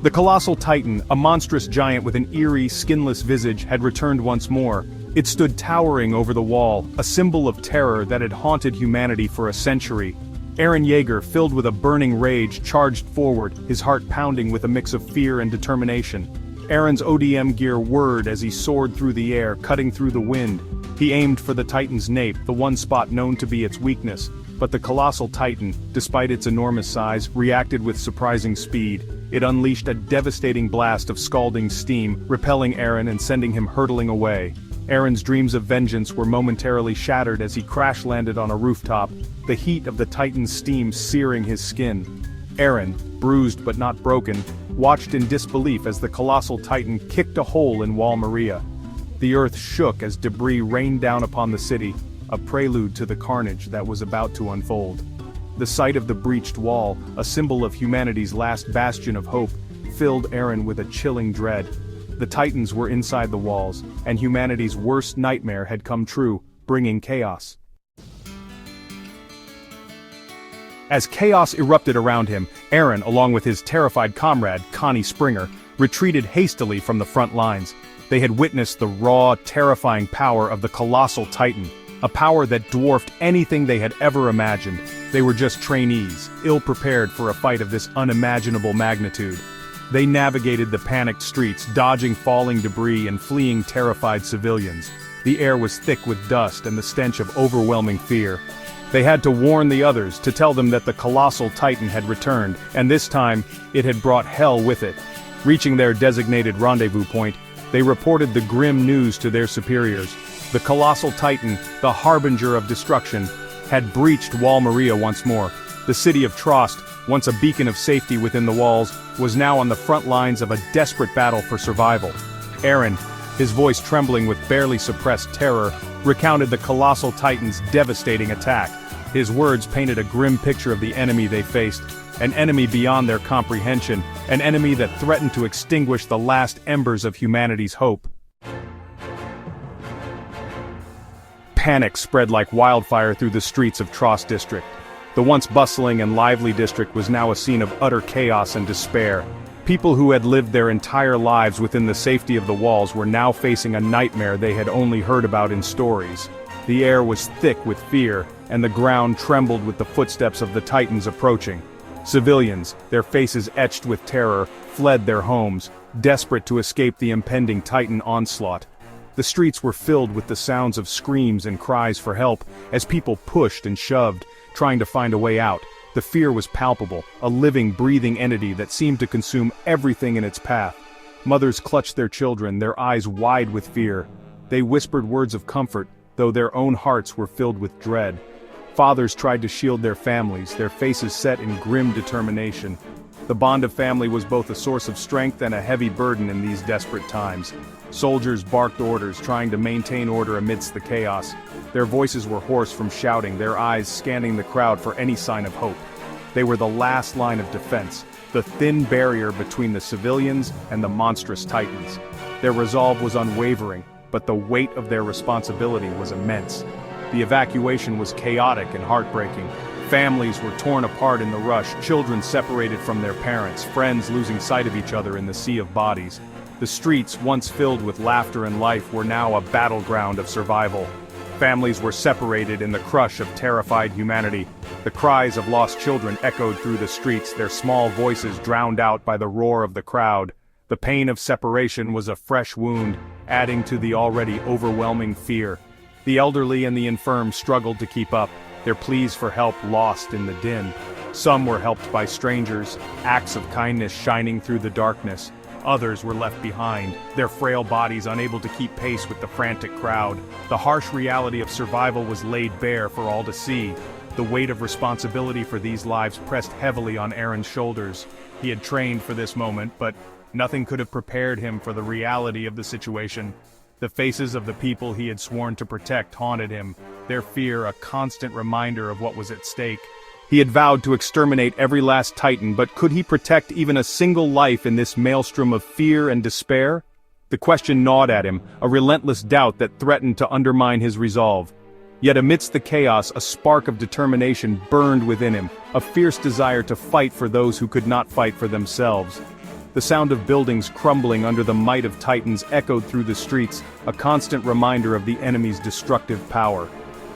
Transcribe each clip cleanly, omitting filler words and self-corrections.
The Colossal Titan, a monstrous giant with an eerie, skinless visage, had returned once more. It stood towering over the wall, a symbol of terror that had haunted humanity for a century. Eren Yeager, filled with a burning rage, charged forward, his heart pounding with a mix of fear and determination. Eren's ODM gear whirred as he soared through the air, cutting through the wind. He aimed for the Titan's nape, the one spot known to be its weakness. But the Colossal Titan, despite its enormous size, reacted with surprising speed. It unleashed a devastating blast of scalding steam, repelling Eren and sending him hurtling away. Eren's dreams of vengeance were momentarily shattered as he crash-landed on a rooftop, the heat of the Titan's steam searing his skin. Eren, bruised but not broken, watched in disbelief as the Colossal Titan kicked a hole in Wall Maria. The earth shook as debris rained down upon the city, a prelude to the carnage that was about to unfold. The sight of the breached wall, a symbol of humanity's last bastion of hope, filled Eren with a chilling dread. The Titans were inside the walls, and humanity's worst nightmare had come true, bringing chaos. As chaos erupted around him, Eren, along with his terrified comrade, Connie Springer, retreated hastily from the front lines. They had witnessed the raw, terrifying power of the Colossal Titan, a power that dwarfed anything they had ever imagined. They were just trainees, ill-prepared for a fight of this unimaginable magnitude. They navigated the panicked streets, dodging falling debris and fleeing terrified civilians. The air was thick with dust and the stench of overwhelming fear. They had to warn the others, to tell them that the Colossal Titan had returned, and this time, it had brought hell with it. Reaching their designated rendezvous point, they reported the grim news to their superiors. The Colossal Titan, the harbinger of destruction, had breached Wall Maria once more. The city of Trost, once a beacon of safety within the walls, was now on the front lines of a desperate battle for survival. Eren, his voice trembling with barely suppressed terror, recounted the Colossal Titan's devastating attack. His words painted a grim picture of the enemy they faced, an enemy beyond their comprehension, an enemy that threatened to extinguish the last embers of humanity's hope. Panic spread like wildfire through the streets of Trost district. The once bustling and lively district was now a scene of utter chaos and despair. People who had lived their entire lives within the safety of the walls were now facing a nightmare they had only heard about in stories. The air was thick with fear, and the ground trembled with the footsteps of the Titans approaching. Civilians, their faces etched with terror, fled their homes, desperate to escape the impending Titan onslaught. The streets were filled with the sounds of screams and cries for help, as people pushed and shoved, trying to find a way out. The fear was palpable, a living, breathing entity that seemed to consume everything in its path. Mothers clutched their children, their eyes wide with fear. They whispered words of comfort, though their own hearts were filled with dread. Fathers tried to shield their families, their faces set in grim determination. The bond of family was both a source of strength and a heavy burden in these desperate times. Soldiers barked orders, trying to maintain order amidst the chaos. Their voices were hoarse from shouting, their eyes scanning the crowd for any sign of hope. They were the last line of defense, the thin barrier between the civilians and the monstrous Titans. Their resolve was unwavering, but the weight of their responsibility was immense. The evacuation was chaotic and heartbreaking. Families were torn apart in the rush, children separated from their parents, friends losing sight of each other in the sea of bodies. The streets, once filled with laughter and life, were now a battleground of survival. Families were separated in the crush of terrified humanity. The cries of lost children echoed through the streets, their small voices drowned out by the roar of the crowd. The pain of separation was a fresh wound, adding to the already overwhelming fear. The elderly and the infirm struggled to keep up, their pleas for help lost in the din. Some were helped by strangers, acts of kindness shining through the darkness. Others were left behind, their frail bodies unable to keep pace with the frantic crowd. The harsh reality of survival was laid bare for all to see. The weight of responsibility for these lives pressed heavily on Eren's shoulders. He had trained for this moment, but nothing could have prepared him for the reality of the situation. The faces of the people he had sworn to protect haunted him, their fear a constant reminder of what was at stake. He had vowed to exterminate every last Titan, but could he protect even a single life in this maelstrom of fear and despair? The question gnawed at him, a relentless doubt that threatened to undermine his resolve. Yet amidst the chaos, a spark of determination burned within him, a fierce desire to fight for those who could not fight for themselves. The sound of buildings crumbling under the might of Titans echoed through the streets, a constant reminder of the enemy's destructive power.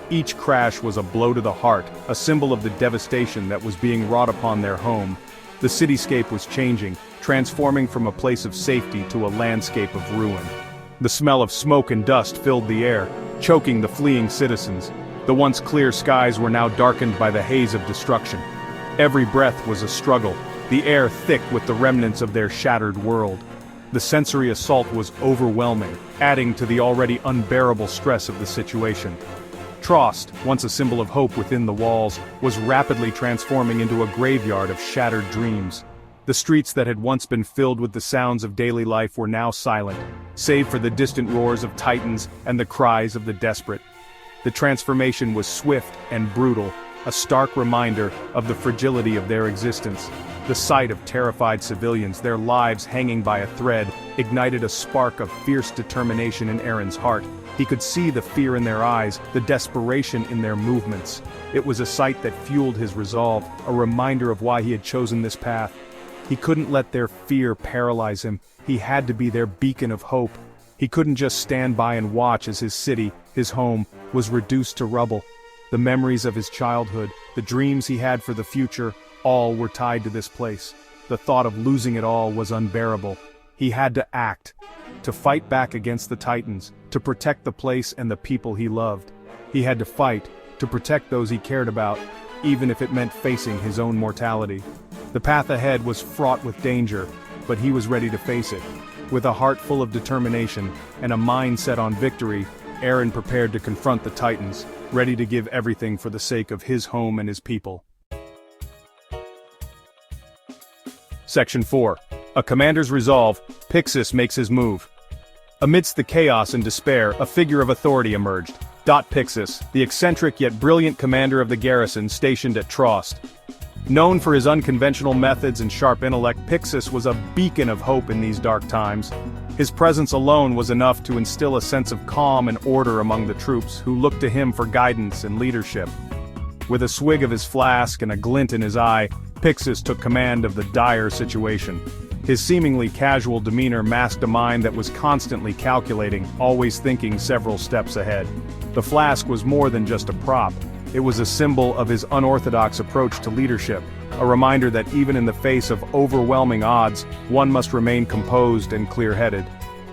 Each crash was a blow to the heart, a symbol of the devastation that was being wrought upon their home. The cityscape was changing, transforming from a place of safety to a landscape of ruin. The smell of smoke and dust filled the air, choking the fleeing citizens. The once clear skies were now darkened by the haze of destruction. Every breath was a struggle, the air thick with the remnants of their shattered world. The sensory assault was overwhelming, adding to the already unbearable stress of the situation. Trost, once a symbol of hope within the walls, was rapidly transforming into a graveyard of shattered dreams. The streets that had once been filled with the sounds of daily life were now silent, save for the distant roars of Titans and the cries of the desperate. The transformation was swift and brutal, a stark reminder of the fragility of their existence. The sight of terrified civilians, their lives hanging by a thread, ignited a spark of fierce determination in Eren's heart. He could see the fear in their eyes, the desperation in their movements. It was a sight that fueled his resolve, a reminder of why he had chosen this path. He couldn't let their fear paralyze him. He had to be their beacon of hope. He couldn't just stand by and watch as his city, his home, was reduced to rubble. The memories of his childhood, the dreams he had for the future, all were tied to this place. The thought of losing it all was unbearable. He had to act, to fight back against the Titans, to protect the place and the people he loved. He had to fight, to protect those he cared about, even if it meant facing his own mortality. The path ahead was fraught with danger, but he was ready to face it. With a heart full of determination, and a mind set on victory, Eren prepared to confront the Titans, ready to give everything for the sake of his home and his people. Section 4. A commander's resolve, Pyxis makes his move. Amidst the chaos and despair, a figure of authority emerged. Pyxis, the eccentric yet brilliant commander of the garrison stationed at Trost. Known for his unconventional methods and sharp intellect, Pyxis was a beacon of hope in these dark times. His presence alone was enough to instill a sense of calm and order among the troops, who looked to him for guidance and leadership. With a swig of his flask and a glint in his eye, Pyxis took command of the dire situation. His seemingly casual demeanor masked a mind that was constantly calculating, always thinking several steps ahead. The flask was more than just a prop. It was a symbol of his unorthodox approach to leadership, a reminder that even in the face of overwhelming odds, one must remain composed and clear-headed.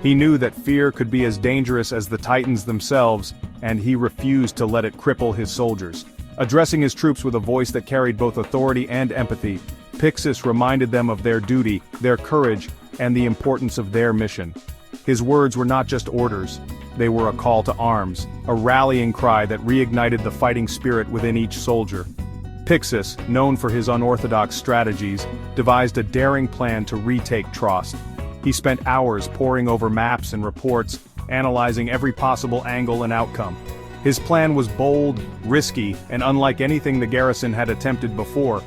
He knew that fear could be as dangerous as the Titans themselves, and he refused to let it cripple his soldiers. Addressing his troops with a voice that carried both authority and empathy, Pyxis reminded them of their duty, their courage, and the importance of their mission. His words were not just orders, they were a call to arms, a rallying cry that reignited the fighting spirit within each soldier. Pyxis, known for his unorthodox strategies, devised a daring plan to retake Trost. He spent hours poring over maps and reports, analyzing every possible angle and outcome. His plan was bold, risky, and unlike anything the garrison had attempted before.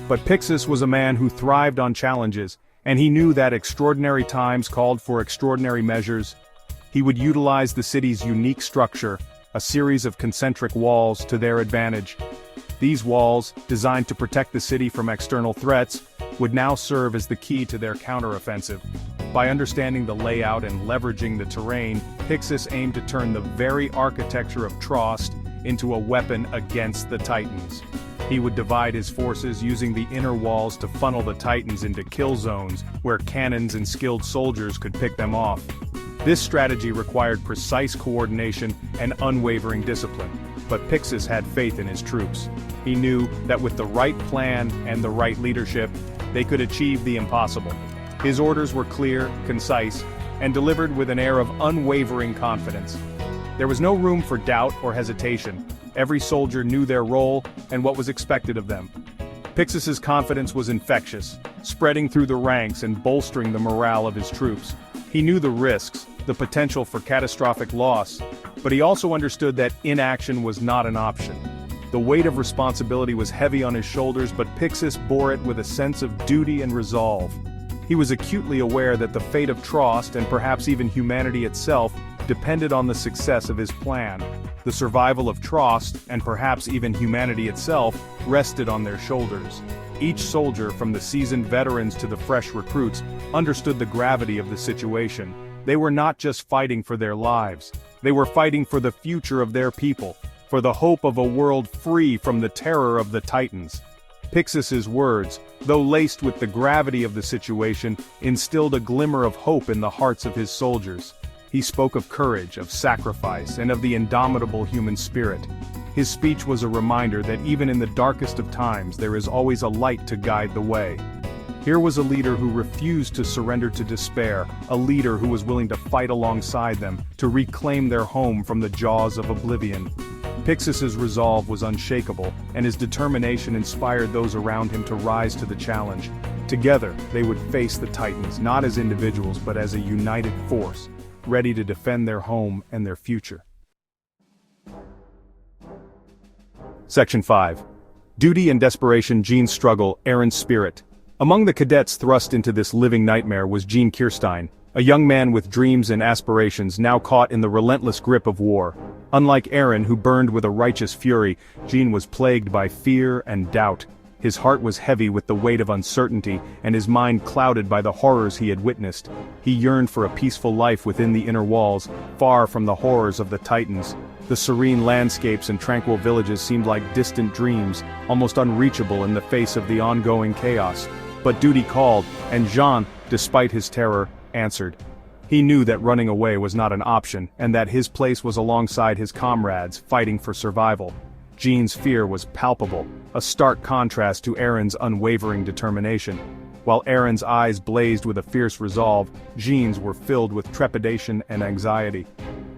But Pyxis was a man who thrived on challenges, and he knew that extraordinary times called for extraordinary measures. He would utilize the city's unique structure, a series of concentric walls, to their advantage. These walls, designed to protect the city from external threats, would now serve as the key to their counteroffensive. By understanding the layout and leveraging the terrain, Pyxis aimed to turn the very architecture of Trost into a weapon against the Titans. He would divide his forces using the inner walls to funnel the Titans into kill zones, where cannons and skilled soldiers could pick them off. This strategy required precise coordination and unwavering discipline, but Pyxis had faith in his troops. He knew that with the right plan and the right leadership, they could achieve the impossible. His orders were clear, concise, and delivered with an air of unwavering confidence. There was no room for doubt or hesitation. Every soldier knew their role and what was expected of them. Pyxis's confidence was infectious, spreading through the ranks and bolstering the morale of his troops. He knew the risks, the potential for catastrophic loss, but he also understood that inaction was not an option. The weight of responsibility was heavy on his shoulders, but Pyxis bore it with a sense of duty and resolve. He was acutely aware that the fate of Trost, and perhaps even humanity itself, depended on the success of his plan. The survival of Trost, and perhaps even humanity itself, rested on their shoulders. Each soldier, from the seasoned veterans to the fresh recruits, understood the gravity of the situation. They were not just fighting for their lives. They were fighting for the future of their people, for the hope of a world free from the terror of the Titans. Pyxis' words, though laced with the gravity of the situation, instilled a glimmer of hope in the hearts of his soldiers. He spoke of courage, of sacrifice, and of the indomitable human spirit. His speech was a reminder that even in the darkest of times there is always a light to guide the way. Here was a leader who refused to surrender to despair, a leader who was willing to fight alongside them, to reclaim their home from the jaws of oblivion. Pyxis' resolve was unshakable, and his determination inspired those around him to rise to the challenge. Together, they would face the Titans, not as individuals but as a united force, ready to defend their home and their future. Section 5. Duty and Desperation. Jean's Struggle, Eren's Spirit. Among the cadets thrust into this living nightmare was Jean Kirstein, a young man with dreams and aspirations now caught in the relentless grip of war. Unlike Eren, who burned with a righteous fury, Jean was plagued by fear and doubt. His heart was heavy with the weight of uncertainty, and his mind clouded by the horrors he had witnessed. He yearned for a peaceful life within the inner walls, far from the horrors of the Titans. The serene landscapes and tranquil villages seemed like distant dreams, almost unreachable in the face of the ongoing chaos. But duty called, and Jean, despite his terror, answered. He knew that running away was not an option, and that his place was alongside his comrades, fighting for survival. Jean's fear was palpable, a stark contrast to Eren's unwavering determination. While Eren's eyes blazed with a fierce resolve, Jean's were filled with trepidation and anxiety.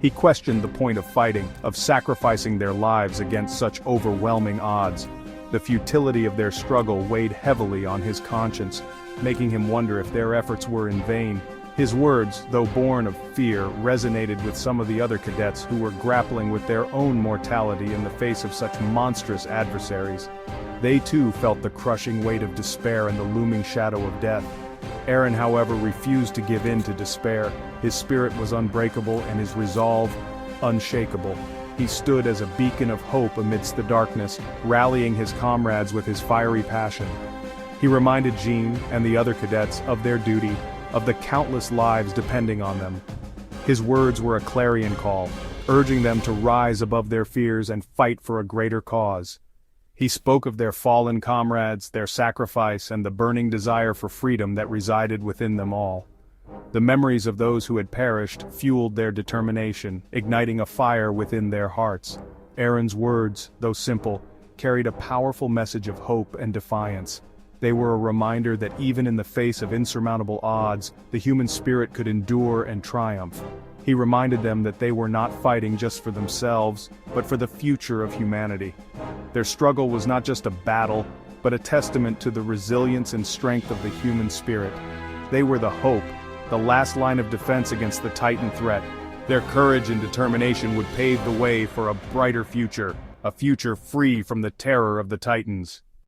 He questioned the point of fighting, of sacrificing their lives against such overwhelming odds. The futility of their struggle weighed heavily on his conscience, making him wonder if their efforts were in vain. His words, though born of fear, resonated with some of the other cadets who were grappling with their own mortality in the face of such monstrous adversaries. They too felt the crushing weight of despair and the looming shadow of death. Eren, however, refused to give in to despair. His spirit was unbreakable and his resolve unshakable. He stood as a beacon of hope amidst the darkness, rallying his comrades with his fiery passion. He reminded Jean and the other cadets of their duty, of the countless lives depending on them. His words were a clarion call, urging them to rise above their fears and fight for a greater cause. He spoke of their fallen comrades, their sacrifice, and the burning desire for freedom that resided within them all. The memories of those who had perished fueled their determination, igniting a fire within their hearts. Eren's words, though simple, carried a powerful message of hope and defiance. They were a reminder that even in the face of insurmountable odds, the human spirit could endure and triumph. He reminded them that they were not fighting just for themselves, but for the future of humanity. Their struggle was not just a battle, but a testament to the resilience and strength of the human spirit. They were the hope, the last line of defense against the Titan threat. Their courage and determination would pave the way for a brighter future, a future free from the terror of the Titans.